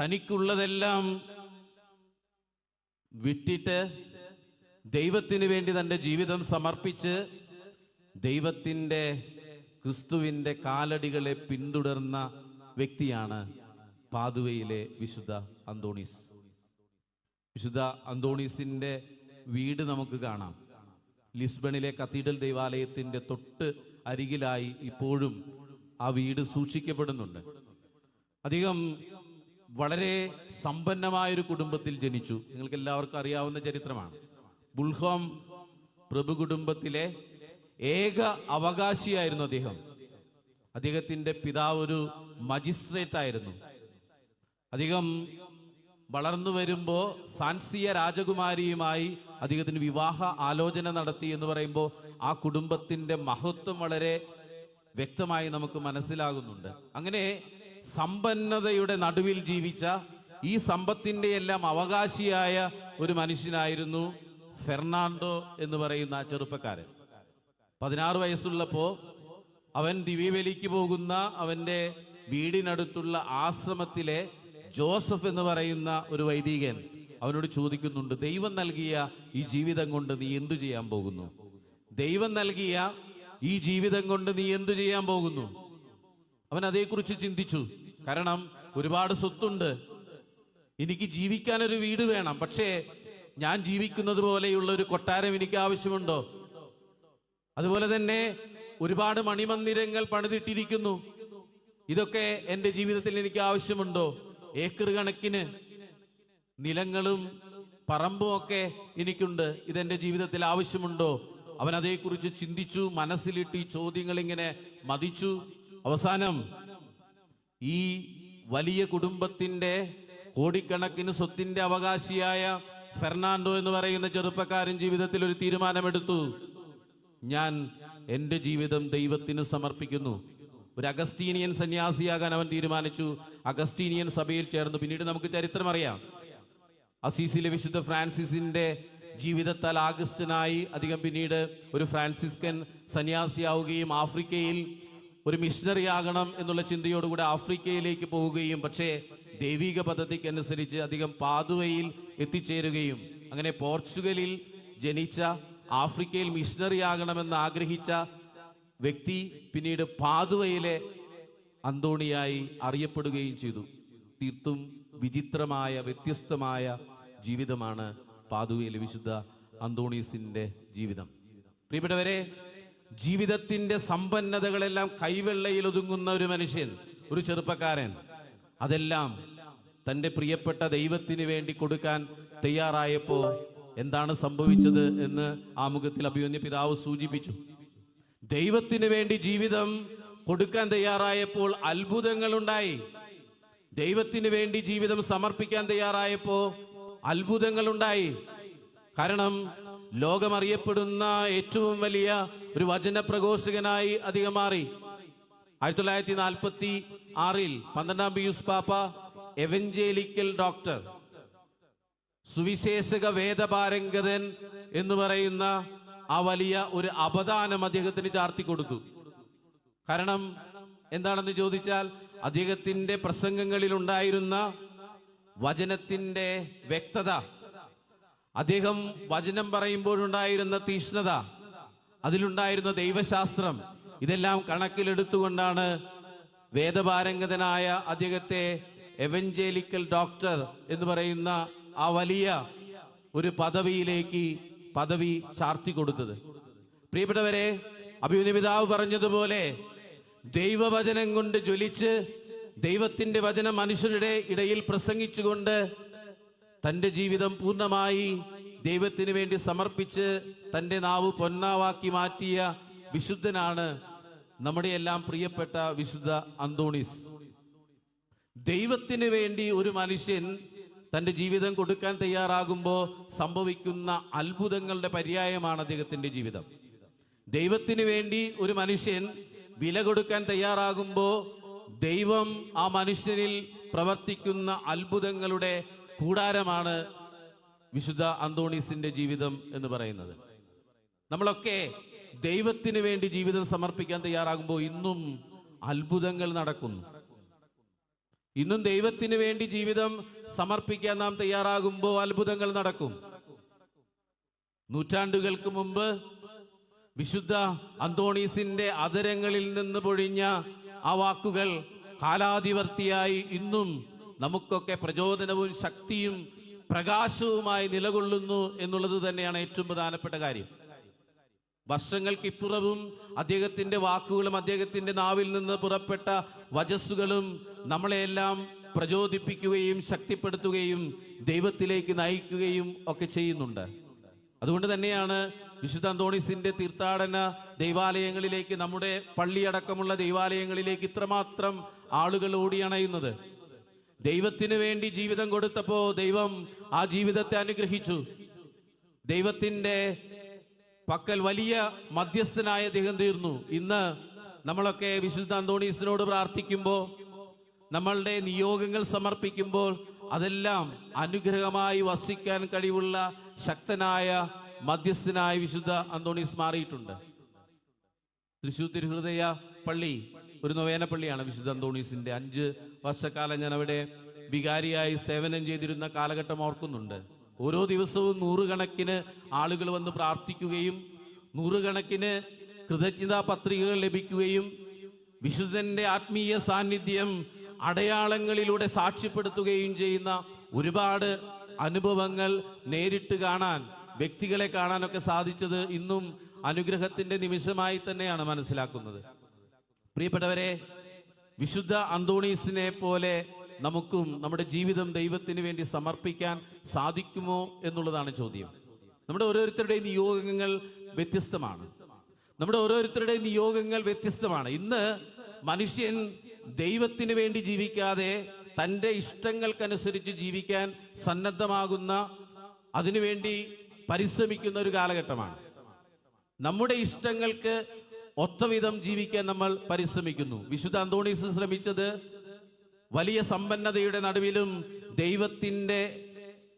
തനിക്കുള്ളതെല്ലാം വിട്ടിട്ട് ദൈവത്തിന് വേണ്ടി തൻ്റെ ജീവിതം സമർപ്പിച്ച് ദൈവത്തിൻ്റെ ക്രിസ്തുവിൻ്റെ കാലടികളെ പിന്തുടർന്ന വ്യക്തിയാണ് പാദുവയിലെ വിശുദ്ധ അന്തോണീസ്. വിശുദ്ധ അന്തോണീസിൻ്റെ വീട് നമുക്ക് കാണാം. ലിസ്ബണിലെ കത്തീഡ്രൽ ദേവാലയത്തിൻ്റെ തൊട്ട് അരികിലായി ഇപ്പോഴും ആ വീട് സൂക്ഷിക്കപ്പെടുന്നുണ്ട്. അദ്ദേഹം വളരെ സമ്പന്നമായൊരു കുടുംബത്തിൽ ജനിച്ചു. നിങ്ങൾക്ക് എല്ലാവർക്കും അറിയാവുന്ന ചരിത്രമാണ്. ബുൾഹോം പ്രഭു കുടുംബത്തിലെ ഏക അവകാശിയായിരുന്നു അദ്ദേഹം. അദ്ദേഹത്തിൻ്റെ പിതാവ് ഒരു മജിസ്ട്രേറ്റ് ആയിരുന്നു. അദ്ദേഹം വളർന്നു വരുമ്പോൾ സാൻസിയ രാജകുമാരിയുമായി അദ്ദേഹത്തിന് വിവാഹ ആലോചന നടത്തി എന്ന് പറയുമ്പോൾ ആ കുടുംബത്തിൻ്റെ മഹത്വം വളരെ വ്യക്തമായി നമുക്ക് മനസ്സിലാകുന്നുണ്ട്. അങ്ങനെ സമ്പന്നതയുടെ നടുവിൽ ജീവിച്ച ഈ സമ്പത്തിൻ്റെ എല്ലാം അവകാശിയായ ഒരു മനുഷ്യനായിരുന്നു ഫെർണാണ്ടോ എന്ന് പറയുന്ന ആ ചെറുപ്പക്കാരൻ. 16 വയസ്സുള്ളപ്പോൾ അവൻ ദിവ്യബലിക്ക് പോകുന്ന അവൻ്റെ വീടിനടുത്തുള്ള ആശ്രമത്തിലെ ജോസഫ് എന്ന് പറയുന്ന ഒരു വൈദികൻ അവനോട് ചോദിക്കുന്നുണ്ട്, ദൈവം നൽകിയ ഈ ജീവിതം കൊണ്ട് നീ എന്തു ചെയ്യാൻ പോകുന്നു? ദൈവം നൽകിയ ഈ ജീവിതം കൊണ്ട് നീ എന്തു ചെയ്യാൻ പോകുന്നു? അവൻ അതേക്കുറിച്ച് ചിന്തിച്ചു. കാരണം ഒരുപാട് സ്വത്തുണ്ട്, എനിക്ക് ജീവിക്കാനൊരു വീട് വേണം, പക്ഷേ ഞാൻ ജീവിക്കുന്നത് പോലെയുള്ള ഒരു കൊട്ടാരം എനിക്ക് ആവശ്യമുണ്ടോ? അതുപോലെ തന്നെ ഒരുപാട് മണിമന്ദിരങ്ങൾ പണിതിട്ടിരിക്കുന്നു, ഇതൊക്കെ എൻ്റെ ജീവിതത്തിൽ എനിക്ക് ആവശ്യമുണ്ടോ? ഏക്കർ കണക്കിന് നിലങ്ങളും പറമ്പും ഒക്കെ എനിക്കുണ്ട്, ഇതെന്റെ ജീവിതത്തിൽ ആവശ്യമുണ്ടോ? അവൻ അതേക്കുറിച്ച് ചിന്തിച്ചു, മനസ്സിലിട്ട് ഈ ചോദ്യങ്ങൾ ഇങ്ങനെ മതിച്ചു. അവസാനം ഈ വലിയ കുടുംബത്തിന്റെ കോടിക്കണക്കിന് സ്വത്തിന്റെ അവകാശിയായ ഫെർണാണ്ടോ എന്ന് പറയുന്ന ചെറുപ്പക്കാരൻ ജീവിതത്തിൽ ഒരു തീരുമാനമെടുത്തു. ഞാൻ എൻ്റെ ജീവിതം ദൈവത്തിന് സമർപ്പിക്കുന്നു. ഒരു അഗസ്റ്റീനിയൻ സന്യാസിയാകാൻ അവൻ തീരുമാനിച്ചു. അഗസ്റ്റീനിയൻ സഭയിൽ ചേർന്നു. പിന്നീട് നമുക്ക് ചരിത്രം അറിയാം. അസീസിലെ വിശുദ്ധ ഫ്രാൻസിസിന്റെ ജീവിതത്താൽ ആകൃഷ്ടനായി അദ്ദേഹം പിന്നീട് ഒരു ഫ്രാൻസിസ്കൻ സന്യാസിയാവുകയും ആഫ്രിക്കയിൽ ഒരു മിഷണറി ആകണം എന്നുള്ള ചിന്തയോടുകൂടി ആഫ്രിക്കയിലേക്ക് പോവുകയും പക്ഷേ ദൈവിക പദ്ധതിക്ക് അനുസരിച്ച് അദ്ദേഹം പാദുവയിൽ എത്തിച്ചേരുകയും അങ്ങനെ പോർച്ചുഗലിൽ ജനിച്ച ആഫ്രിക്കയിൽ മിഷണറി ആകണമെന്ന് ആഗ്രഹിച്ച വ്യക്തി പിന്നീട് പാദുവയിലെ അന്തോണിയായി അറിയപ്പെടുകയും ചെയ്തു. തീർത്തും വിചിത്രമായ വ്യത്യസ്തമായ ജീവിതമാണ് പാദുവയിലെ വിശുദ്ധ അന്തോണീസിന്റെ ജീവിതം. പ്രിയപ്പെട്ടവരെ, ജീവിതത്തിന്റെ സമ്പന്നതകളെല്ലാം കൈവെള്ളയിൽ ഒതുങ്ങുന്ന ഒരു മനുഷ്യൻ, ഒരു ചെറുപ്പക്കാരൻ, അതെല്ലാം തൻ്റെ പ്രിയപ്പെട്ട ദൈവത്തിന് വേണ്ടി കൊടുക്കാൻ തയ്യാറായപ്പോൾ എന്താണ് സംഭവിച്ചത് എന്ന് ആമുഖത്തിൽ അഭിമന്യ പിതാവ് സൂചിപ്പിച്ചു. ദൈവത്തിന് വേണ്ടി ജീവിതം കൊടുക്കാൻ തയ്യാറായപ്പോൾ അത്ഭുതങ്ങൾ ഉണ്ടായി. ദൈവത്തിന് വേണ്ടി ജീവിതം സമർപ്പിക്കാൻ തയ്യാറായപ്പോൾ അത്ഭുതങ്ങൾ ഉണ്ടായി. കാരണം ലോകമറിയപ്പെടുന്ന ഏറ്റവും വലിയ ഒരു വചന പ്രഘോഷകനായി അദ്ദേഹം മാറി. 1946 12ാം പിയൂസ് പാപ്പ എവഞ്ചേലിക്കൽ ഡോക്ടർ, സുവിശേഷക വേദപാരംഗതൻ എന്ന് പറയുന്ന ആ വലിയ ഒരു അപദാനം അദ്ദേഹത്തിന് ചാർത്തി കൊടുത്തു. കാരണം എന്താണെന്ന് ചോദിച്ചാൽ അദ്ദേഹത്തിന്റെ പ്രസംഗങ്ങളിൽ ഉണ്ടായിരുന്ന വചനത്തിന്റെ വ്യക്തത, അദ്ദേഹം വചനം പറയുമ്പോഴുണ്ടായിരുന്ന തീഷ്ണത, അതിലുണ്ടായിരുന്ന ദൈവശാസ്ത്രം, ഇതെല്ലാം കണക്കിലെടുത്തുകൊണ്ടാണ് വേദപാരംഗതനായ അദ്ദേഹത്തെ എവഞ്ചേലിക്കൽ ഡോക്ടർ എന്ന് പറയുന്ന ആ വലിയ ഒരു പദവി ചാർത്തി കൊടുത്തത്. പ്രിയപ്പെട്ടവരെ, അഭിമന്യ പിതാവ് പറഞ്ഞതുപോലെ ദൈവവചനം കൊണ്ട് ജ്വലിച്ച് ദൈവത്തിന്റെ വചനം മനുഷ്യരുടെ ഇടയിൽ പ്രസംഗിച്ചുകൊണ്ട് തൻ്റെ ജീവിതം പൂർണ്ണമായി ദൈവത്തിന് വേണ്ടി സമർപ്പിച്ച് തൻ്റെ നാവ് പൊന്നാവാക്കി മാറ്റിയ വിശുദ്ധനാണ് നമ്മുടെ എല്ലാം പ്രിയപ്പെട്ട വിശുദ്ധ അന്തോണീസ്. ദൈവത്തിന് വേണ്ടി ഒരു മനുഷ്യൻ തൻ്റെ ജീവിതം കൊടുക്കാൻ തയ്യാറാകുമ്പോൾ സംഭവിക്കുന്ന അത്ഭുതങ്ങളുടെ പര്യായമാണ് അദ്ദേഹത്തിൻ്റെ ജീവിതം. ദൈവത്തിന് വേണ്ടി ഒരു മനുഷ്യൻ വില കൊടുക്കാൻ തയ്യാറാകുമ്പോൾ ദൈവം ആ മനുഷ്യനിൽ പ്രവർത്തിക്കുന്ന അത്ഭുതങ്ങളുടെ കൂടാരമാണ് വിശുദ്ധ അന്തോണീസിന്റെ ജീവിതം എന്ന് പറയുന്നത്. നമ്മളൊക്കെ ദൈവത്തിന് വേണ്ടി ജീവിതം സമർപ്പിക്കാൻ തയ്യാറാകുമ്പോൾ ഇന്നും അത്ഭുതങ്ങൾ നടക്കുന്നു. ഇന്നും ദൈവത്തിന് വേണ്ടി ജീവിതം സമർപ്പിക്കാൻ നാം തയ്യാറാകുമ്പോൾ അത്ഭുതങ്ങൾ നടക്കും. നൂറ്റാണ്ടുകൾക്ക് മുമ്പ് വിശുദ്ധ അന്തോണീസിന്റെ അധരങ്ങളിൽ നിന്ന് പൊഴിഞ്ഞ ആ വാക്കുകൾ കാലാതിവർത്തിയായി ഇന്നും നമുക്കൊക്കെ പ്രചോദനവും ശക്തിയും പ്രകാശവുമായി നിലകൊള്ളുന്നു എന്നുള്ളത് തന്നെയാണ് ഏറ്റവും പ്രധാനപ്പെട്ട കാര്യം. വർഷങ്ങൾക്കിപ്പുറവും അദ്ദേഹത്തിന്റെ വാക്കുകളും അദ്ദേഹത്തിന്റെ നാവിൽ നിന്ന് പുറപ്പെട്ട വചസ്സുകളും നമ്മളെല്ലാം പ്രചോദിപ്പിക്കുകയും ശക്തിപ്പെടുത്തുകയും ദൈവത്തിലേക്ക് നയിക്കുകയും ഒക്കെ ചെയ്യുന്നുണ്ട്. അതുകൊണ്ട് തന്നെയാണ് വിശുദ്ധ അന്തോണീസിന്റെ തീർത്ഥാടന ദൈവാലയങ്ങളിലേക്ക്, നമ്മുടെ പള്ളിയടക്കമുള്ള ദൈവാലയങ്ങളിലേക്ക് ഇത്രമാത്രം ആളുകൾ ഓടിയണയുന്നത്. ദൈവത്തിന് വേണ്ടി ജീവിതം കൊടുത്തപ്പോൾ ദൈവം ആ ജീവിതത്തെ അനുഗ്രഹിച്ചു. ദൈവത്തിന്റെ പക്കൽ വലിയ മധ്യസ്ഥനായ അദ്ദേഹം തീർന്നു. ഇന്ന് നമ്മളൊക്കെ വിശുദ്ധ അന്തോണീസിനോട് പ്രാർത്ഥിക്കുമ്പോൾ, നമ്മളുടെ നിയോഗങ്ങൾ സമർപ്പിക്കുമ്പോൾ അതെല്ലാം അനുഗ്രഹമായി വസിക്കാൻ കഴിവുള്ള ശക്തനായ മധ്യസ്ഥനായ വിശുദ്ധ അന്തോണീസ് മാറിയിട്ടുണ്ട്. തൃശ്ശൂർ തിരുഹൃദയ പള്ളി ഒരു നൊവേന പള്ളിയാണ് വിശുദ്ധ അന്തോണീസിന്റെ. 5 വർഷക്കാലം ഞാൻ അവിടെ വികാരിയായി സേവനം ചെയ്തിരുന്ന കാലഘട്ടം ഓർക്കുന്നുണ്ട്. ഓരോ ദിവസവും 100 കണക്കിന് ആളുകൾ വന്ന് പ്രാർത്ഥിക്കുകയും 100 കണക്കിന് കൃതജ്ഞതാ പത്രികകൾ ലഭിക്കുകയും വിശുദ്ധന്റെ ആത്മീയ സാന്നിധ്യം അടയാളങ്ങളിലൂടെ സാക്ഷ്യപ്പെടുത്തുകയും ചെയ്യുന്ന ഒരുപാട് അനുഭവങ്ങൾ നേരിട്ട് കാണാൻ, വ്യക്തികളെ കാണാനൊക്കെ സാധിച്ചത് ഇന്നും അനുഗ്രഹത്തിന്റെ നിമിഷമായി തന്നെയാണ് മനസ്സിലാക്കുന്നത്. പ്രിയപ്പെട്ടവരെ, വിശുദ്ധ അന്തോണീസിനെ പോലെ നമുക്കും നമ്മുടെ ജീവിതം ദൈവത്തിന് വേണ്ടി സമർപ്പിക്കാൻ സാധിക്കുമോ എന്നുള്ളതാണ് ചോദ്യം. നമ്മുടെ ഓരോരുത്തരുടെയും നിയോഗങ്ങൾ വ്യത്യസ്തമാണ്. ഇന്ന് മനുഷ്യൻ ദൈവത്തിന് വേണ്ടി ജീവിക്കാതെ തൻ്റെ ഇഷ്ടങ്ങൾക്കനുസരിച്ച് ജീവിക്കാൻ സന്നദ്ധമാകുന്ന, അതിനുവേണ്ടി പരിശ്രമിക്കുന്ന ഒരു കാലഘട്ടമാണ്. നമ്മുടെ ഇഷ്ടങ്ങൾക്ക് ഒത്തവിധം ജീവിക്കാൻ നമ്മൾ പരിശ്രമിക്കുന്നു. വിശുദ്ധ അന്തോണീസ് ശ്രമിച്ചത് വലിയ സമ്പന്നതയുടെ നടുവിലും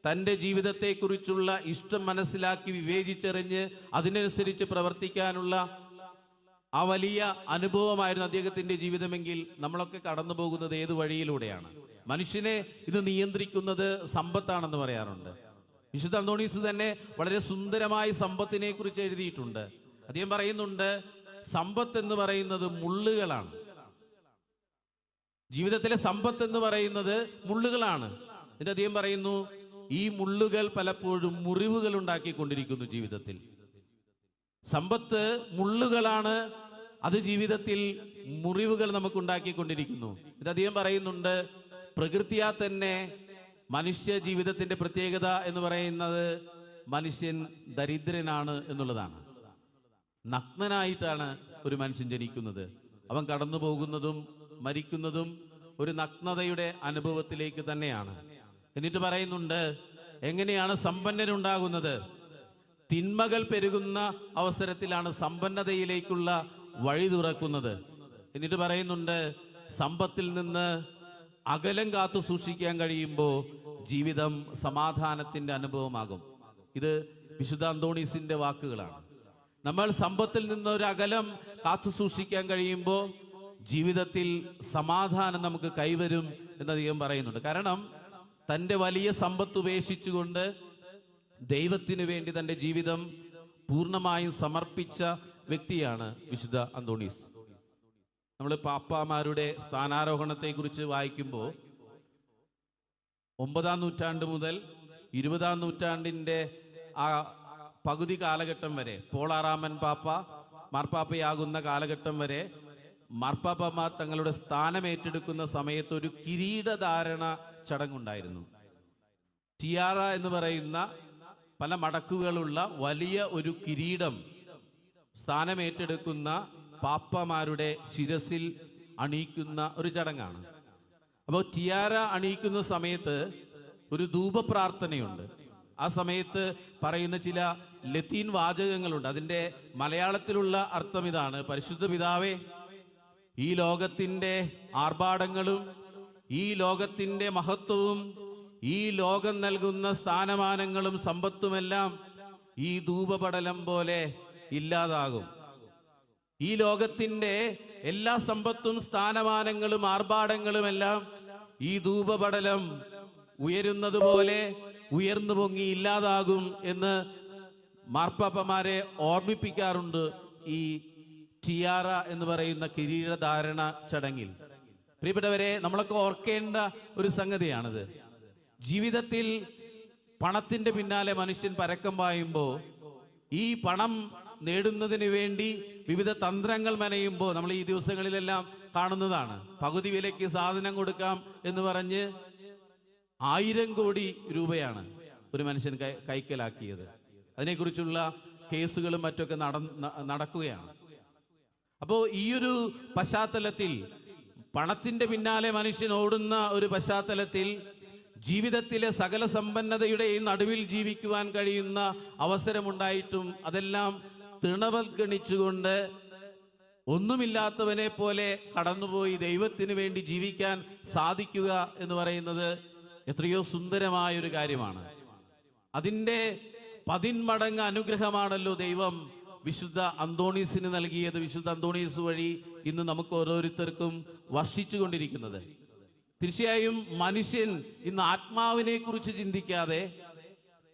തൻ്റെ ജീവിതത്തെക്കുറിച്ചുള്ള ഇഷ്ടം മനസ്സിലാക്കി വിവേചിച്ചെറിഞ്ഞ് അതിനനുസരിച്ച് പ്രവർത്തിക്കാനുള്ള ആ വലിയ അനുഭവമായിരുന്നു അദ്ദേഹത്തിന്റെ ജീവിതമെങ്കിൽ നമ്മളൊക്കെ കടന്നു പോകുന്നത് ഏത് വഴിയിലൂടെയാണ്? മനുഷ്യനെ ഇത് നിയന്ത്രിക്കുന്നത് സമ്പത്താണെന്ന് പറയാറുണ്ട്. വിശുദ്ധ അന്തോണീസ് തന്നെ വളരെ സുന്ദരമായി സമ്പത്തിനെ കുറിച്ച് എഴുതിയിട്ടുണ്ട്. അദ്ദേഹം പറയുന്നുണ്ട്, സമ്പത്ത് എന്ന് പറയുന്നത് മുള്ളുകളാണ്. ജീവിതത്തിലെ സമ്പത്ത് എന്ന് പറയുന്നത് മുള്ളുകളാണ്. എന്നിട്ട് അദ്ദേഹം പറയുന്നു, ഈ മുള്ളുകൾ പലപ്പോഴും മുറിവുകൾ ഉണ്ടാക്കിക്കൊണ്ടിരിക്കുന്നു ജീവിതത്തിൽ. സമ്പത്ത് മുള്ളുകളാണ്, അത് ജീവിതത്തിൽ മുറിവുകൾ നമുക്ക് ഉണ്ടാക്കിക്കൊണ്ടിരിക്കുന്നു. എന്നിട്ട് അദ്ദേഹം പറയുന്നുണ്ട്, പ്രകൃതിയാ തന്നെ മനുഷ്യ ജീവിതത്തിന്റെ പ്രത്യേകത എന്ന് പറയുന്നത് മനുഷ്യൻ ദരിദ്രനാണ് എന്നുള്ളതാണ്. നഗ്നനായിട്ടാണ് ഒരു മനുഷ്യൻ ജനിക്കുന്നത്. അവൻ കടന്നു പോകുന്നതും മരിക്കുന്നതും ഒരു നഗ്നതയുടെ അനുഭവത്തിലേക്ക് തന്നെയാണ്. എന്നിട്ട് പറയുന്നുണ്ട്, എങ്ങനെയാണ് സമ്പന്നനുണ്ടാകുന്നത്? തിന്മകൾ പെരുകുന്ന അവസരത്തിലാണ് സമ്പന്നതയിലേക്കുള്ള വഴി തുറക്കുന്നത്. എന്നിട്ട് പറയുന്നുണ്ട്, സമ്പത്തിൽ നിന്ന് അകലം കാത്തു സൂക്ഷിക്കാൻ കഴിയുമ്പോൾ ജീവിതം സമാധാനത്തിന്റെ അനുഭവമാകും. ഇത് വിശുദ്ധ അന്തോണീസിന്റെ വാക്കുകളാണ്. നമ്മൾ സമ്പത്തിൽ നിന്ന് ഒരു അകലം കാത്തു സൂക്ഷിക്കാൻ കഴിയുമ്പോൾ ജീവിതത്തിൽ സമാധാനം നമുക്ക് കൈവരും എന്ന് അദ്ദേഹം പറയുന്നുണ്ട്. കാരണം തൻ്റെ വലിയ സമ്പത്ത് ഉപേക്ഷിച്ചുകൊണ്ട് ദൈവത്തിന് വേണ്ടി തൻ്റെ ജീവിതം പൂർണ്ണമായും സമർപ്പിച്ച വ്യക്തിയാണ് വിശുദ്ധ അന്തോണീസ്. നമ്മൾ പാപ്പാമാരുടെ സ്ഥാനാരോഹണത്തെ കുറിച്ച് വായിക്കുമ്പോൾ 9-ാം നൂറ്റാണ്ട് മുതൽ 20-ാം നൂറ്റാണ്ടിൻ്റെ ആ പകുതി കാലഘട്ടം വരെ, പോൾ 6-ാമൻ പാപ്പ മാർപ്പാപ്പയാകുന്ന കാലഘട്ടം വരെ മാർപ്പാപ്പമാർ തങ്ങളുടെ സ്ഥാനം ഏറ്റെടുക്കുന്ന സമയത്ത് ഒരു കിരീടധാരണ ചടങ്ങുണ്ടായിരുന്നു. ടിയാറ എന്ന് പറയുന്ന പല മടക്കുകളുള്ള വലിയ ഒരു കിരീടം സ്ഥാനം ഏറ്റെടുക്കുന്ന പാപ്പമാരുടെ ശിരസിൽ അണിയിക്കുന്ന ഒരു ചടങ്ങാണ്. അപ്പോൾ ടിയാര അണിയിക്കുന്ന സമയത്ത് ഒരു ധൂപപ്രാർത്ഥനയുണ്ട്. ആ സമയത്ത് പറയുന്ന ചില ലത്തീൻ വാചകങ്ങളുണ്ട്. അതിൻ്റെ മലയാളത്തിലുള്ള അർത്ഥം ഇതാണ്: പരിശുദ്ധ പിതാവേ, ഈ ലോകത്തിൻ്റെ ആർഭാടങ്ങളും ഈ ലോകത്തിൻ്റെ മഹത്വവും ഈ ലോകം നൽകുന്ന സ്ഥാനമാനങ്ങളും സമ്പത്തുമെല്ലാം ഈ ധൂപപടലം പോലെ ഇല്ലാതാകും. ഈ ലോകത്തിൻ്റെ എല്ലാ സമ്പത്തും സ്ഥാനമാനങ്ങളും ആർഭാടങ്ങളുമെല്ലാം ഈ ധൂപപടലം ഉയരുന്നത് പോലെ ഉയർന്നു പൊങ്ങി ഇല്ലാതാകും എന്ന് മാർപ്പാപ്പമാരെ ഓർമ്മിപ്പിക്കാറുണ്ട് ഈ ടിയാറ എന്ന് പറയുന്ന കിരീടധാരണ ചടങ്ങിൽ. പ്രിയപ്പെട്ടവരെ, നമ്മളൊക്കെ ഓർക്കേണ്ട ഒരു സംഗതിയാണിത്. ജീവിതത്തിൽ പണത്തിന്റെ പിന്നാലെ മനുഷ്യൻ പരക്കം പായുമ്പോൾ, ഈ പണം നേടുന്നതിന് വേണ്ടി വിവിധ തന്ത്രങ്ങൾ മെനയുമ്പോൾ നമ്മൾ ഈ ദിവസങ്ങളിലെല്ലാം കാണുന്നതാണ്. പകുതി വിലയ്ക്ക് സാധനം കൊടുക്കാം എന്ന് പറഞ്ഞ് 1000 കോടി രൂപയാണ് ഒരു മനുഷ്യൻ കൈക്കലാക്കിയത്. അതിനെക്കുറിച്ചുള്ള കേസുകളും മറ്റൊക്കെ നടക്കുകയാണ്. അപ്പോൾ ഈ ഒരു പശ്ചാത്തലത്തിൽ, പണത്തിന്റെ പിന്നാലെ മനുഷ്യൻ ഓടുന്ന ഒരു പശ്ചാത്തലത്തിൽ, ജീവിതത്തിലെ സകല സമ്പന്നതയുടെയും നടുവിൽ ജീവിക്കുവാൻ കഴിയുന്ന അവസരമുണ്ടായിട്ടും അതെല്ലാം തൃണവൽഗണിച്ചുകൊണ്ട് ഒന്നുമില്ലാത്തവനെ പോലെ കടന്നുപോയി ദൈവത്തിന് വേണ്ടി ജീവിക്കാൻ സാധിക്കുക എന്ന് പറയുന്നത് എത്രയോ സുന്ദരമായ ഒരു കാര്യമാണ്. അതിൻ്റെ 10 മടങ്ങ് അനുഗ്രഹമാണല്ലോ ദൈവം വിശുദ്ധ അന്തോണീസിന് നൽകിയത്. വിശുദ്ധ അന്തോണീസ് വഴി ഇന്ന് നമുക്ക് ഓരോരുത്തർക്കും വർഷിച്ചു കൊണ്ടിരിക്കുന്നത്. തീർച്ചയായും മനുഷ്യൻ ഇന്ന് ആത്മാവിനെ കുറിച്ച് ചിന്തിക്കാതെ,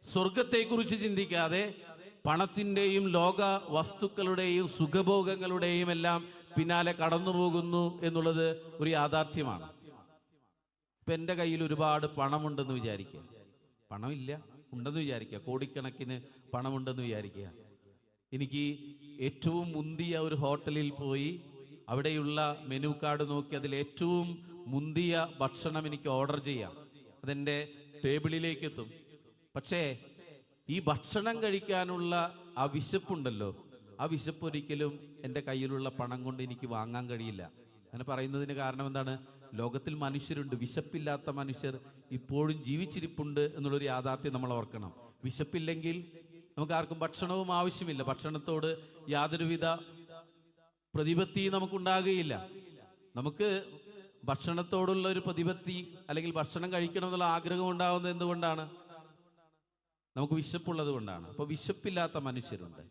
സ്വർഗത്തെക്കുറിച്ച് ചിന്തിക്കാതെ, പണത്തിൻ്റെയും ലോക വസ്തുക്കളുടെയും സുഖഭോഗങ്ങളുടെയും എല്ലാം പിന്നാലെ കടന്നു പോകുന്നു എന്നുള്ളത് ഒരു യാഥാർത്ഥ്യമാണ്. ഇപ്പം എൻ്റെ കയ്യിൽ ഒരുപാട് പണമുണ്ടെന്ന് വിചാരിക്കുക, പണമില്ല ഉണ്ടെന്ന് വിചാരിക്കുക, കോടിക്കണക്കിന് പണമുണ്ടെന്ന് വിചാരിക്കുക. എനിക്ക് ഏറ്റവും മുന്തിയ ഒരു ഹോട്ടലിൽ പോയി അവിടെയുള്ള മെനു കാർഡ് നോക്കി അതിൽ ഏറ്റവും മുന്തിയ ഭക്ഷണം എനിക്ക് ഓർഡർ ചെയ്യാം, അതെൻ്റെ ടേബിളിലേക്ക് എത്തും. പക്ഷേ ഈ ഭക്ഷണം കഴിക്കാനുള്ള ആ വിശപ്പുണ്ടല്ലോ, ആ വിശപ്പ് ഒരിക്കലും എൻ്റെ കയ്യിലുള്ള പണം കൊണ്ട് എനിക്ക് വാങ്ങാൻ കഴിയില്ല. അങ്ങനെ പറയുന്നതിന് കാരണം എന്താണ്? ലോകത്തിൽ മനുഷ്യരുണ്ട്, വിശപ്പില്ലാത്ത മനുഷ്യർ ഇപ്പോഴും ജീവിച്ചിരിപ്പുണ്ട് എന്നുള്ളൊരു യാഥാർത്ഥ്യം നമ്മൾ ഓർക്കണം. വിശപ്പില്ലെങ്കിൽ നമുക്ക് ആർക്കും ഭക്ഷണവും ആവശ്യമില്ല, ഭക്ഷണത്തോട് യാതൊരുവിധ പ്രതിപത്തി നമുക്കുണ്ടാകുകയില്ല. നമുക്ക് ഭക്ഷണത്തോടുള്ള ഒരു പ്രതിപത്തി അല്ലെങ്കിൽ ഭക്ഷണം കഴിക്കണം എന്നുള്ള ആഗ്രഹം ഉണ്ടാകുന്നത് എന്തുകൊണ്ടാണ്? നമുക്ക് വിശപ്പുള്ളത് കൊണ്ടാണ്. അപ്പോൾ വിശപ്പില്ലാത്ത മനുഷ്യരുണ്ട്.